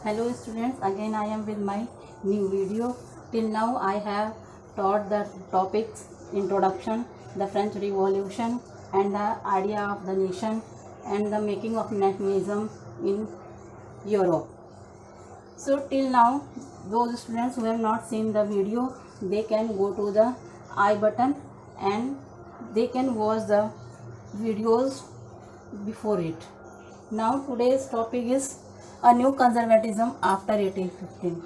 Hello students, again I am with my new video. Till now I have taught the topics introduction, the French Revolution and the idea of the nation and the making of nationalism in Europe. So till now those students who have not seen the video, they can go to the I button and they can watch the videos before it. Now today's topic is a new conservatism after 1815.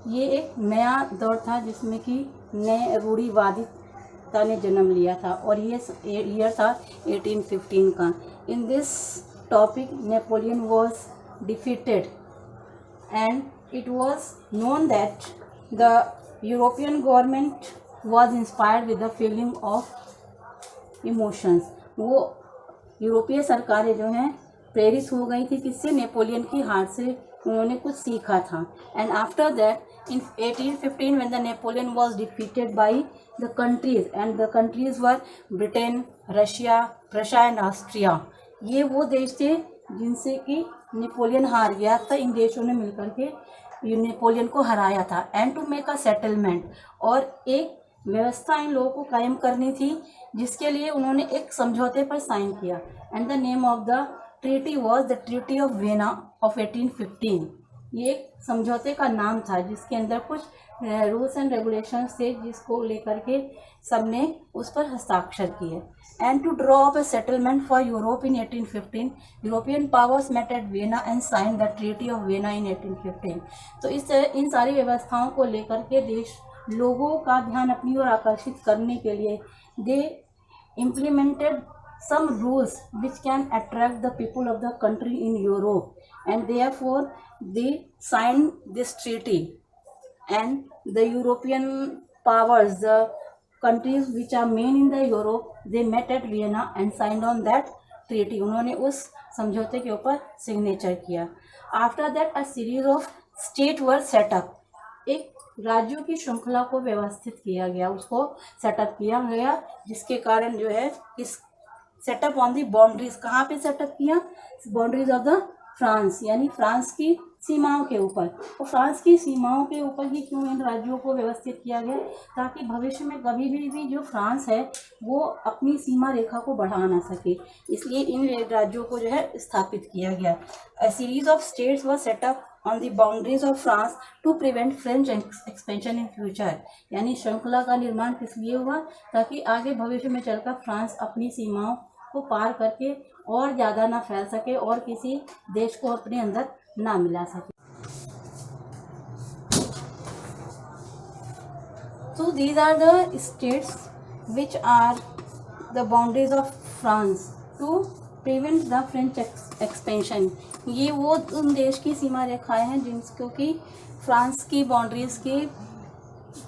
ये एक नया दौर था जिसमें कि नए रूढ़िवादिता ने जन्म लिया था और ये ईयर था 1815 का. In this topic Napoleon was defeated and it was known that the European government was inspired with the feeling of emotions. वो यूरोपीय सरकारें जो हैं प्रेरित हो गई थी किससे? नेपोलियन की हार से उन्होंने कुछ सीखा था. And after that in 1815 when the Napoleon was defeated by the countries and the countries were Britain, Russia, Prussia and Austria. ये वो देश थे जिनसे कि नेपोलियन हार गया था. इन देशों ने मिलकर के नेपोलियन को हराया था. And to make a settlement, और एक व्यवस्था इन लोगों को कायम करनी थी जिसके लिए उन्होंने एक समझौते पर साइन किया. And the name of the treaty was the treaty of Vienna of 1815. ये एक समझौते का नाम था जिसके अंदर कुछ रूल्स एंड रेगुलेशंस थे जिसको लेकर के सबने उस पर हस्ताक्षर किए. And to draw up a settlement for Europe in 1815, European powers met at Vienna and sign the treaty of Vienna in 1815. तो इस तरह इन सारी व्यवस्थाओं को लेकर के देश लोगों का ध्यान अपनी ओर आकर्षित करने के लिए दे implemented some rules which can attract the people of the country in Europe, and therefore they signed this treaty. And the European powers, the countries which are main in the Europe, they met at Vienna and signed on that treaty. उन्होंने उस समझौते के ऊपर signature किया. After that a series of state were set up. एक राज्यों की श्रृंखला को व्यवस्थित किया गया, उसको सेटअप किया गया, जिसके कारण जो है इस सेटअप ऑन दी बाउंड्रीज. कहाँ पे सेटअप किया? बाउंड्रीज ऑफ द फ्रांस, यानी फ्रांस की सीमाओं के ऊपर. तो फ्रांस की सीमाओं के ऊपर ही क्यों इन राज्यों को व्यवस्थित किया गया? ताकि भविष्य में कभी भी जो फ्रांस है वो अपनी सीमा रेखा को बढ़ा ना सके, इसलिए इन राज्यों को जो है स्थापित किया गया. A series of states were set up on the boundaries of France to prevent French expansion in future. यानी श्रृंखला का निर्माण किस लिए हुआ? ताकि आगे भविष्य में चलकर फ्रांस अपनी सीमाओं को पार करके और ज़्यादा ना फैल सके और किसी देश को अपने अंदर ना मिला सके. So these are the states which are the boundaries of France to prevent the French expansion. ये वो उन देश की सीमा रेखाएं हैं जिनको कि फ्रांस की बाउंड्रीज के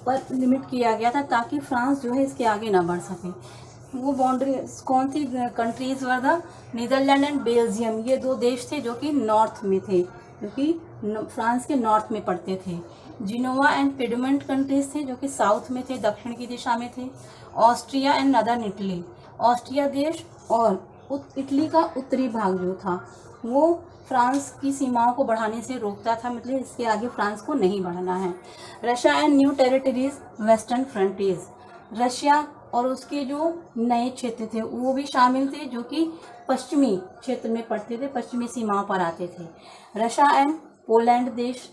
पर लिमिट किया गया था ताकि फ्रांस जो है इसके आगे ना बढ़ सके. वो बाउंड्रीज कौन सी countries were? The Netherland and Belgium. ये दो देश थे जो कि नॉर्थ में थे, जो कि फ्रांस के नॉर्थ में पड़ते थे. जिनोवा एंड पिडमंट कंट्रीज थे जो कि साउथ में थे, दक्षिण की दिशा में थे. Austria and northern Italy. Austria देश और इटली का उत्तरी भाग जो था वो फ्रांस की सीमाओं को बढ़ाने से रोकता था, मतलब इसके आगे फ्रांस को नहीं बढ़ना है. Russia and new territories western frontiers. Russia और उसके जो नए क्षेत्र थे वो भी शामिल थे जो कि पश्चिमी क्षेत्र में पड़ते थे, पश्चिमी सीमाओं पर आते थे. रशिया एंड पोलैंड देश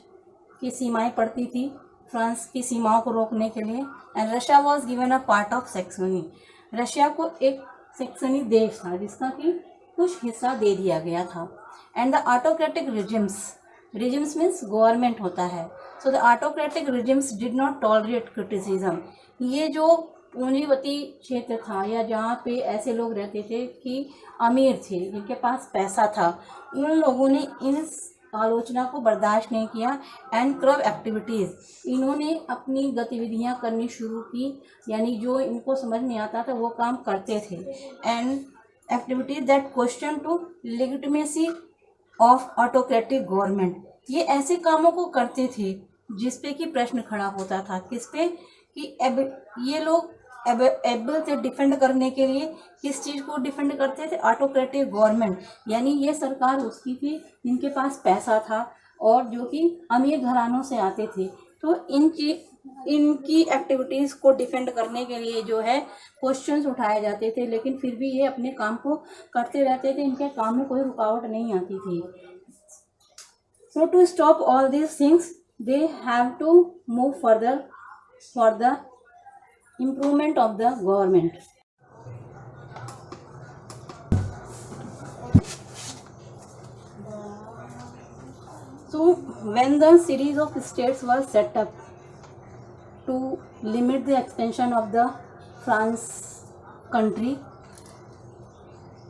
की सीमाएं पड़ती थी फ्रांस की सीमाओं को रोकने के लिए. And Russia was given a part of Saxony. Russia को एक सेक्सनी देश था जिसका कि कुछ हिस्सा दे दिया गया था. And the autocratic regimes means government होता है. So the autocratic regimes did not tolerate criticism. ये जो पूंजीपति क्षेत्र था या जहाँ पे ऐसे लोग रहते थे कि अमीर थे, जिनके पास पैसा था, उन लोगों ने इन आलोचना को बर्दाश्त नहीं किया. एंड करप्ट एक्टिविटीज़, इन्होंने अपनी गतिविधियाँ करनी शुरू की, यानी जो इनको समझ में आता था वो काम करते थे. And activities that question to legitimacy of autocratic government. ये ऐसे कामों को करते थे जिसपे कि प्रश्न खड़ा होता था. किस पे? कि ये लोग एबल थे डिफेंड करने के लिए. किस चीज़ को डिफेंड करते थे? ऑटोक्रेटिक गवर्नमेंट, यानी ये सरकार उसकी थी जिनके पास पैसा था, और जो कि अमीर घरानों से आते थे। तो इनकी एक्टिविटीज़ को डिफेंड करने के लिए जो है क्वेश्चंस उठाए जाते थे, लेकिन फिर भी ये अपने काम को करते रहते थे, इनके काम में कोई रुकावट नहीं आती थी। So to stop all these things they have to move further for the improvement of the government. So when the series of states was set up to limit the expansion of the France country,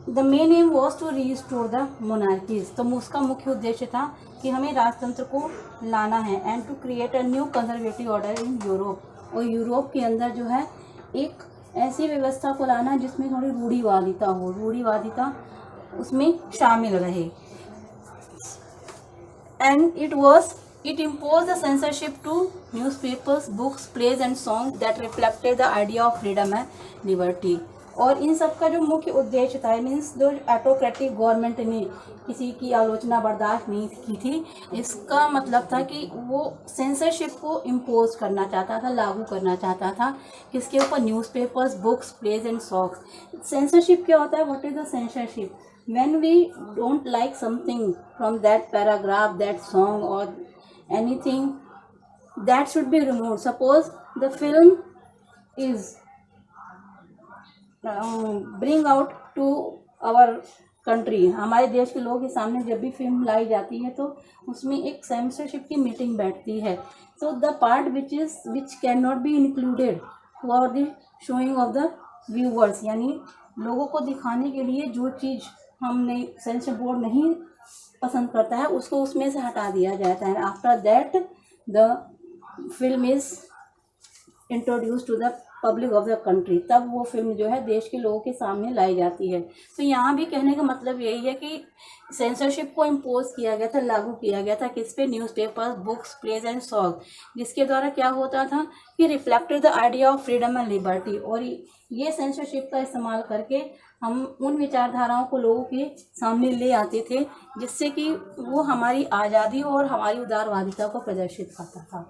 the main aim was to restore the monarchies। तो उसका मुख्य उद्देश्य था कि हमें राजतंत्र को लाना है and to create a new conservative order in Europe, और यूरोप के अंदर जो है एक ऐसी व्यवस्था को लाना जिसमें थोड़ी रूढ़िवादिता उसमें शामिल रहे। And it imposed the censorship to newspapers, books, plays and songs that reflected the idea of freedom and liberty। और इन सब का जो मुख्य उद्देश्य था, मीन्स जो ऑटोक्रेटिक गवर्नमेंट ने किसी की आलोचना बर्दाश्त नहीं की थी, इसका मतलब था कि वो सेंसरशिप को इम्पोज करना चाहता था, लागू करना चाहता था। किसके ऊपर? Newspapers, books, plays and songs. Censorship क्या होता है? What is the censorship? When we don't like something from that paragraph, that song or anything, that should be removed. Suppose the film is bring out to our country, हमारे देश के लोगों के सामने जब भी फिल्म लाई जाती है तो उसमें एक सेंसरशिप की मीटिंग बैठती है। So the part which cannot be included for the showing of the viewers, यानी लोगों को दिखाने के लिए जो चीज़ हमने सेंसर बोर्ड नहीं पसंद करता है उसको उसमें से हटा दिया जाता है। After that the film is introduce to the public of the country, तब वो फिल्म जो है देश के लोगों के सामने लाई जाती है। तो यहाँ भी कहने का मतलब यही है कि सेंसरशिप को इम्पोज किया गया था, लागू किया गया था किस पे? Newspapers, books, plays and song, जिसके द्वारा क्या होता था कि reflected the idea of freedom and liberty. और ये सेंसरशिप का इस्तेमाल करके हम उन विचारधाराओं को लोगों के सामने ले आते थे जिससे कि वो हमारी आज़ादी और हमारी उदारवादिता को प्रदर्शित करता था।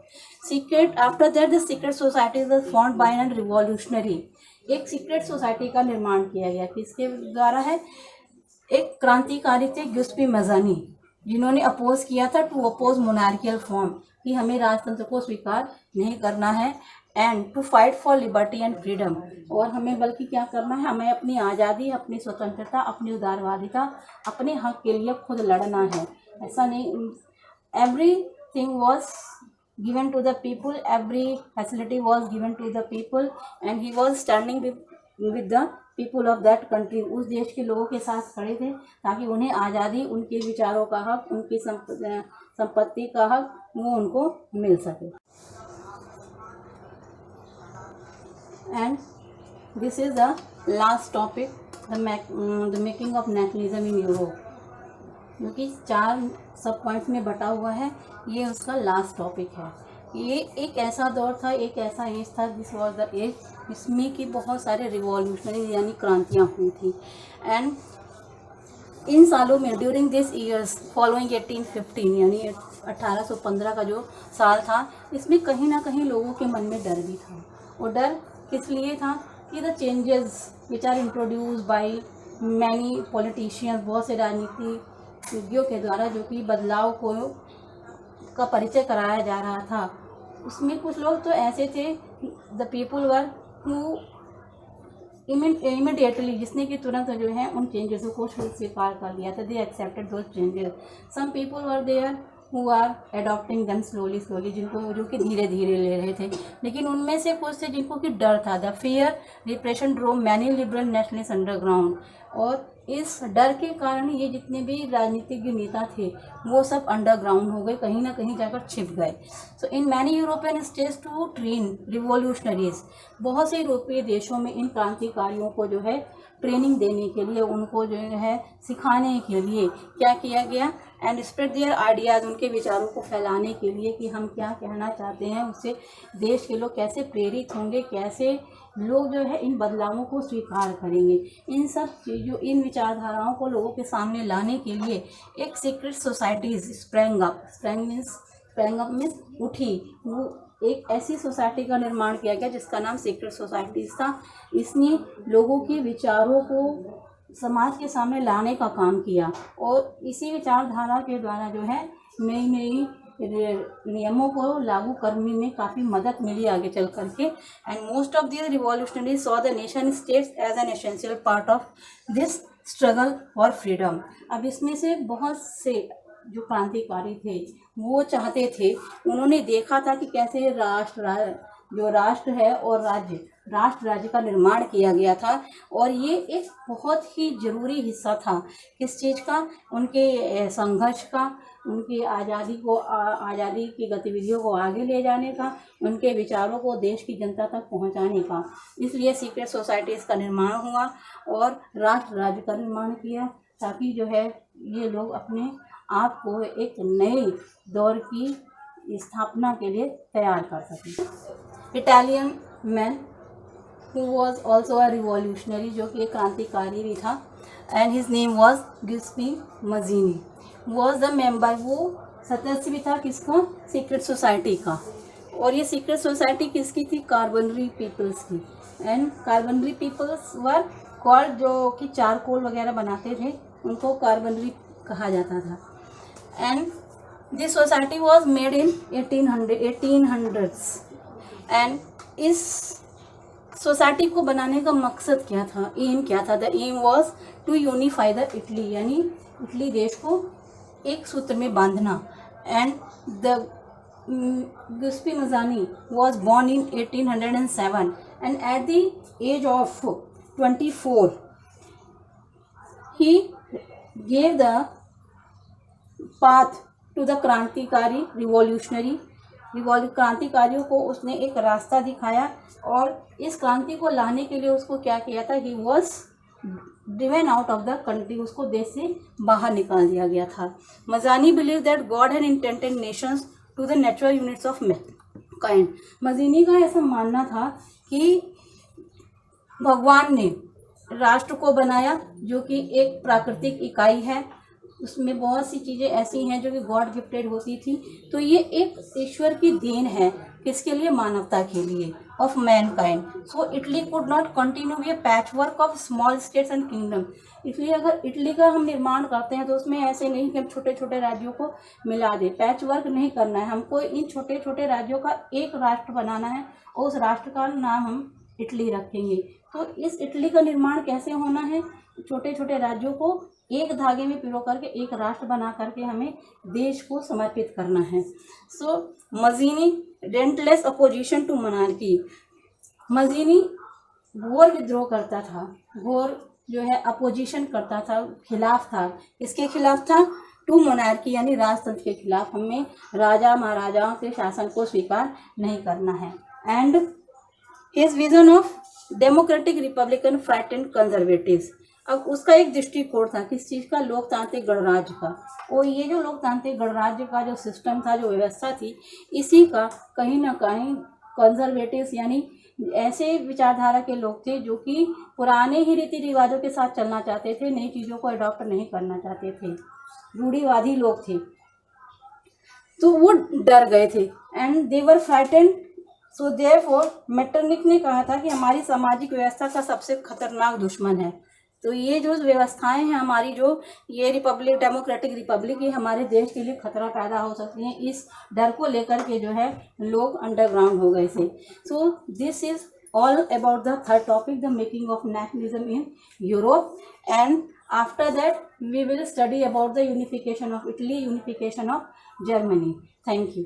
Secret after that the secret society was formed by an revolutionary, एक सीक्रेट सोसाइटी का निर्माण किया गया। किसके द्वारा है? एक क्रांतिकारी थे गिउस्पी मज़ानी, जिन्होंने अपोज किया था टू अपोज मोनार्कियल फॉर्म, कि हमें राजतंत्र को स्वीकार नहीं करना है, and to fight for liberty and freedom, और हमें बल्कि क्या करना है? हमें अपनी आज़ादी, अपनी स्वतंत्रता, अपनी उदारवादिता, अपने हक के लिए खुद लड़ना है। ऐसा नहीं, everything was given to the people, every facility was given to the people and he was standing with the people of that country. उस देश के लोगों के साथ खड़े थे ताकि उन्हें आज़ादी, उनके विचारों का हक, उनकी संपत्ति का हक वो उनको मिल सके। And this is the last topic, the making of nationalism in Europe, जो कि 4 सब पॉइंट्स में बटा हुआ है। ये उसका लास्ट टॉपिक है। ये एक ऐसा दौर था, एक ऐसा एज था, दिस वॉज द एज जिसमें कि बहुत सारे रिवॉल्यूशनरी यानी क्रांतियाँ हुई थी। एंड इन सालों में ड्यूरिंग दिस ईयर्स फॉलोइंग 1815 यानी 1815 का जो साल था, इसमें कहीं ना कहीं लोगों के मन में डर भी था। और डर किस लिए था? कि the changes which are introduce by many politicians, बहुत से राजनीतिज्ञों के द्वारा जो कि बदलाव का परिचय कराया जा रहा था, उसमें कुछ लोग तो ऐसे थे, the people were who immediately, जिसने कि तुरंत जो है उन चेंजेस को स्वीकार कर लिया था, they accepted those changes. Some people were there who are adopting them slowly, जिनको जो कि धीरे धीरे ले रहे थे, लेकिन उनमें से कुछ थे जिनको कि डर था। The fear repression drew many liberal nationalist underground, और इस डर के कारण ये जितने भी राजनीतिक नेता थे वो सब अंडरग्राउंड हो गए, कहीं ना कहीं जाकर छिप गए। So in many European states to train revolutionaries, बहुत से यूरोपीय देशों में इन क्रांतिकारियों को जो है ट्रेनिंग देने के लिए, उनको जो है सिखाने के लिए क्या किया गया? एंड स्प्रेड देयर आइडियाज़, उनके विचारों को फैलाने के लिए कि हम क्या कहना चाहते हैं, उससे देश के लोग कैसे प्रेरित होंगे, कैसे लोग जो है इन बदलावों को स्वीकार करेंगे। इन सब चीज़ों, इन विचारधाराओं को लोगों के सामने लाने के लिए एक secret societies sprang up means उठी। वो एक ऐसी सोसाइटी का निर्माण किया गया जिसका नाम सीक्रेट सोसाइटीज था। इसने लोगों के विचारों को समाज के सामने लाने का काम किया और इसी विचारधारा के द्वारा जो है नई नई नियमों को लागू करने में काफ़ी मदद मिली आगे चल करके। And most of the revolutionaries saw the nation states as an essential part of this struggle for freedom. अब इसमें से बहुत से जो क्रांतिकारी थे वो चाहते थे, उन्होंने देखा था कि कैसे राष्ट्र है और राष्ट्र का निर्माण किया गया था और ये एक बहुत ही ज़रूरी हिस्सा था किस चीज़ का, उनके संघर्ष का, उनकी आज़ादी की गतिविधियों को आगे ले जाने का, उनके विचारों को देश की जनता तक पहुंचाने का। इसलिए सीक्रेट सोसाइटीज़ का निर्माण हुआ और राज्य का निर्माण किया ताकि जो है ये लोग अपने आप को एक नए दौर की स्थापना के लिए तैयार कर सकें। Italian man who was also a revolutionary, जो कि एक क्रांतिकारी भी था, and his name was Giuseppe Mazzini, was the member, वो सदस्य भी था किसका, सीक्रेट सोसाइटी का। और ये सीक्रेट सोसाइटी किसकी थी, कार्बनरी पीपल्स की। एंड कार्बनरी पीपल्स वर कॉल्ड, जो कि चारकोल वगैरह बनाते थे उनको कार्बनरी कहा जाता था। And this society was made in 1800s। And इस सोसाइटी को बनाने का मकसद क्या था, एम क्या था, the aim was to unify the Italy, यानी इटली देश को एक सूत्र में बांधना। And the Giuseppe Mazzini was born in 1807 and at the age of 24 he gave the path to the क्रांतिकारी क्रांतिकारियों को उसने एक रास्ता दिखाया और इस क्रांति को लाने के लिए उसको क्या किया था, he was driven out of the country, उसको देश से बाहर निकाल दिया गया था। Mazzini believe that God had intended nations to the natural units of kind. Mazzini का ऐसा मानना था कि भगवान ने राष्ट्र को बनाया जो कि एक प्राकृतिक इकाई है, उसमें बहुत सी चीज़ें ऐसी हैं जो कि गॉड गिफ्टेड होती थी, तो ये एक ईश्वर की देन है, किसके लिए, मानवता के लिए, of mankind. So Italy could not continue be a patchwork of small states and kingdom. इसलिए अगर इटली का हम निर्माण करते हैं तो उसमें ऐसे नहीं कि हम छोटे छोटे राज्यों को मिला दें, पैच वर्क नहीं करना है, हमको इन छोटे छोटे राज्यों का एक राष्ट्र बनाना है और उस राष्ट्र का नाम हम इटली रखेंगे। तो इस इटली का निर्माण कैसे होना है, छोटे छोटे राज्यों को एक धागे में पिरो करके एक राष्ट्र बना करके हमें देश को समर्पित करना है। So Mazzini relentless opposition to monarchy. Mazzini घोर विद्रोह करता था, घोर जो है अपोजिशन करता था, खिलाफ था। किसके खिलाफ था, टू मोनार्की यानी राजतंत्र के खिलाफ। हमें राजा महाराजाओं के शासन को स्वीकार नहीं करना है। And his vision of democratic Republican frightened conservatives. अब उसका एक दृष्टिकोण था किस चीज़ का, लोकतांत्रिक गणराज्य का। और ये जो लोकतांत्रिक गणराज्य का जो सिस्टम था, जो व्यवस्था थी, इसी का कहीं ना कहीं कंजर्वेटिव्स यानी ऐसे विचारधारा के लोग थे जो कि पुराने ही रीति रिवाजों के साथ चलना चाहते थे, नई चीज़ों को अडॉप्ट नहीं करना चाहते थे, रूढ़िवादी लोग थे, तो वो डर गए थे। And they were frightened. So therefore Metternich ने कहा था कि हमारी सामाजिक व्यवस्था का सबसे खतरनाक दुश्मन है। तो ये जो व्यवस्थाएं हैं हमारी, जो ये रिपब्लिक, डेमोक्रेटिक रिपब्लिक, ये हमारे देश के लिए खतरा पैदा हो सकती हैं। इस डर को लेकर के जो है लोग अंडरग्राउंड हो गए थे। So this is all about the third topic, the making of nationalism in Europe. And after that we will study about the unification of Italy, unification of Germany. Thank you.